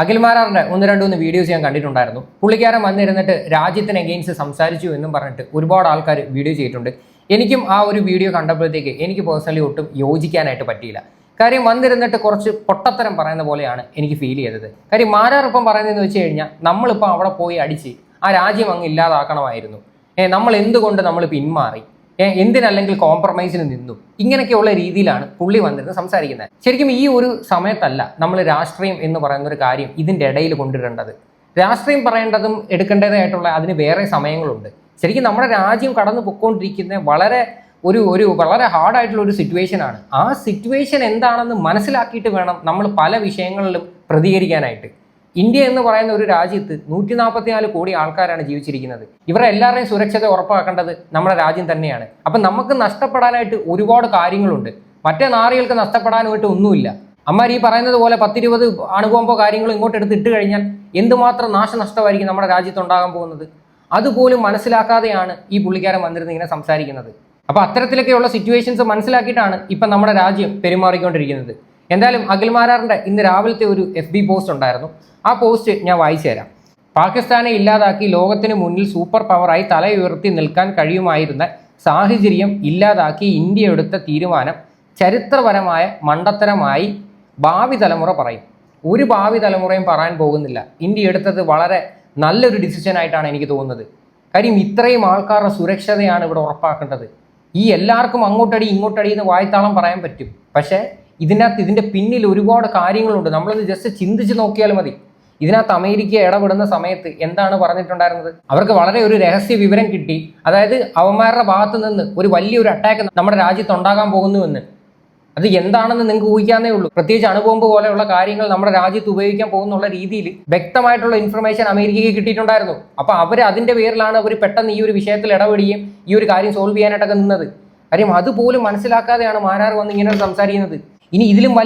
അഖിൽമാരാറിന്റെ ഒന്ന് വീഡിയോസ് ഞാൻ കണ്ടിട്ടുണ്ടായിരുന്നു. പുള്ളിക്കാരൻ വന്നിരുന്നിട്ട് രാജ്യത്തിന് അഗെയിൻസ്റ്റ് സംസാരിച്ചു എന്നും പറഞ്ഞിട്ട് ഒരുപാട് ആൾക്കാർ വീഡിയോ ചെയ്തിട്ടുണ്ട്. എനിക്കും ആ ഒരു വീഡിയോ കണ്ടപ്പോഴത്തേക്ക് എനിക്ക് പേഴ്സണലി ഒട്ടും യോജിക്കാനായിട്ട് പറ്റിയില്ല. കാര്യം വന്നിരുന്നിട്ട് കുറച്ച് പൊട്ടത്തരം പറയുന്ന പോലെയാണ് എനിക്ക് ഫീൽ ചെയ്തത്. കാര്യം മാരാറിപ്പം പറയുന്നതെന്ന് വെച്ച് കഴിഞ്ഞാൽ നമ്മളിപ്പോൾ അവിടെ പോയി അടിച്ച് ആ രാജ്യം അങ്ങ് ഇല്ലാതാക്കണമായിരുന്നു. നമ്മൾ എന്തുകൊണ്ട് നമ്മൾ പിന്മാറി, എന്തിനല്ലെങ്കിൽ കോംപ്രമൈസിന് നിന്നു, ഇങ്ങനെയൊക്കെയുള്ള രീതിയിലാണ് പുള്ളി വന്നിരുന്ന് സംസാരിക്കുന്നത്. ശരിക്കും ഈ ഒരു സമയത്തല്ല നമ്മൾ രാഷ്ട്രീയം എന്ന് പറയുന്ന ഒരു കാര്യം ഇതിൻ്റെ ഇടയിൽ കൊണ്ടുവരേണ്ടത്. രാഷ്ട്രീയം പറയേണ്ടതും എടുക്കേണ്ടതായിട്ടുള്ള അതിന് വേറെ സമയങ്ങളുണ്ട്. ശരിക്കും നമ്മുടെ രാജ്യം കടന്നു പൊയ്ക്കൊണ്ടിരിക്കുന്ന വളരെ ഹാർഡായിട്ടുള്ള ഒരു സിറ്റുവേഷനാണ്. ആ സിറ്റുവേഷൻ എന്താണെന്ന് മനസ്സിലാക്കിയിട്ട് വേണം നമ്മൾ പല വിഷയങ്ങളിലും പ്രതികരിക്കാനായിട്ട്. ഇന്ത്യ എന്ന് പറയുന്ന ഒരു രാജ്യത്ത് 144 കോടി ആൾക്കാരാണ് ജീവിച്ചിരിക്കുന്നത്. ഇവരുടെ എല്ലാവരുടെയും സുരക്ഷത ഉറപ്പാക്കേണ്ടത് നമ്മുടെ രാജ്യം തന്നെയാണ്. അപ്പം നമുക്ക് നഷ്ടപ്പെടാനായിട്ട് ഒരുപാട് കാര്യങ്ങളുണ്ട്. മറ്റേ നാറികൾക്ക് നഷ്ടപ്പെടാനായിട്ട് ഒന്നുമില്ല. അമ്മാർ ഈ പറയുന്നത് പോലെ 10-20 അണുബോംബോ കാര്യങ്ങളോ ഇങ്ങോട്ട് എടുത്തിട്ട് കഴിഞ്ഞാൽ എന്തുമാത്രം നാശനഷ്ടമായിരിക്കും നമ്മുടെ രാജ്യത്തുണ്ടാകാൻ പോകുന്നത്. അതുപോലും മനസ്സിലാക്കാതെയാണ് ഈ പുള്ളിക്കാരൻ വന്നിരുന്ന് ഇങ്ങനെ സംസാരിക്കുന്നത്. അപ്പോൾ അത്തരത്തിലൊക്കെയുള്ള സിറ്റുവേഷൻസ് മനസ്സിലാക്കിയിട്ടാണ് ഇപ്പം നമ്മുടെ രാജ്യം പെരുമാറിക്കൊണ്ടിരിക്കുന്നത്. എന്തായാലും അഖിൽമാരാറിൻ്റെ ഇന്ന് രാവിലത്തെ ഒരു FB പോസ്റ്റ് ഉണ്ടായിരുന്നു. ആ പോസ്റ്റ് ഞാൻ വായിച്ചു തരാം. പാകിസ്ഥാനെ ഇല്ലാതാക്കി ലോകത്തിന് മുന്നിൽ സൂപ്പർ പവറായി തലയുയർത്തി നിൽക്കാൻ കഴിയുമായിരുന്ന സാഹചര്യം ഇല്ലാതാക്കി ഇന്ത്യ എടുത്ത തീരുമാനം ചരിത്രപരമായ മണ്ടത്തരമായി ഭാവി തലമുറ പറയും. ഒരു ഭാവി തലമുറയും പറയാൻ പോകുന്നില്ല. ഇന്ത്യ എടുത്തത് വളരെ നല്ലൊരു ഡിസിഷനായിട്ടാണ് എനിക്ക് തോന്നുന്നത്. കാര്യം ഇത്രയും ആൾക്കാരുടെ സുരക്ഷതയാണ് ഇവിടെ ഉറപ്പാക്കേണ്ടത്. ഈ എല്ലാവർക്കും അങ്ങോട്ടടി ഇങ്ങോട്ടടി എന്ന് വായ്ത്താളം പറയാൻ പറ്റും. പക്ഷേ ഇതിൻ്റെ പിന്നിൽ ഒരുപാട് കാര്യങ്ങളുണ്ട്. നമ്മളത് ജസ്റ്റ് ചിന്തിച്ച് നോക്കിയാൽ മതി. ഇതിനകത്ത് അമേരിക്ക ഇടപെടുന്ന സമയത്ത് എന്താണ് പറഞ്ഞിട്ടുണ്ടായിരുന്നത്? അവർക്ക് വളരെ ഒരു രഹസ്യ വിവരം കിട്ടി. അതായത് അവന്മാരുടെ ഭാഗത്ത് നിന്ന് ഒരു വലിയൊരു അറ്റാക്ക് നമ്മുടെ രാജ്യത്ത് ഉണ്ടാകാൻ പോകുന്നുവെന്ന്. അത് എന്താണെന്ന് നിങ്ങൾക്ക് ഊഹിക്കാന്നേ ഉള്ളൂ. പ്രത്യേകിച്ച് അണുബോംബ് പോലെയുള്ള കാര്യങ്ങൾ നമ്മുടെ രാജ്യത്ത് ഉപയോഗിക്കാൻ പോകുന്നുള്ള രീതിയിൽ വ്യക്തമായിട്ടുള്ള ഇൻഫർമേഷൻ അമേരിക്കയ്ക്ക് കിട്ടിയിട്ടുണ്ടായിരുന്നു. അപ്പോൾ അവർ അതിൻ്റെ പേരിലാണ് അവർ പെട്ടെന്ന് ഈ ഒരു വിഷയത്തിൽ ഇടപെടുകയും ഈ ഒരു കാര്യം സോൾവ് ചെയ്യാനായിട്ടൊക്കെ നിന്നത്. കാര്യം അതുപോലും മനസ്സിലാക്കാതെയാണ് മാരാർ വന്ന് ഇങ്ങനെ സംസാരിക്കുന്നത്. ഇനി ഇതിലും വലിയ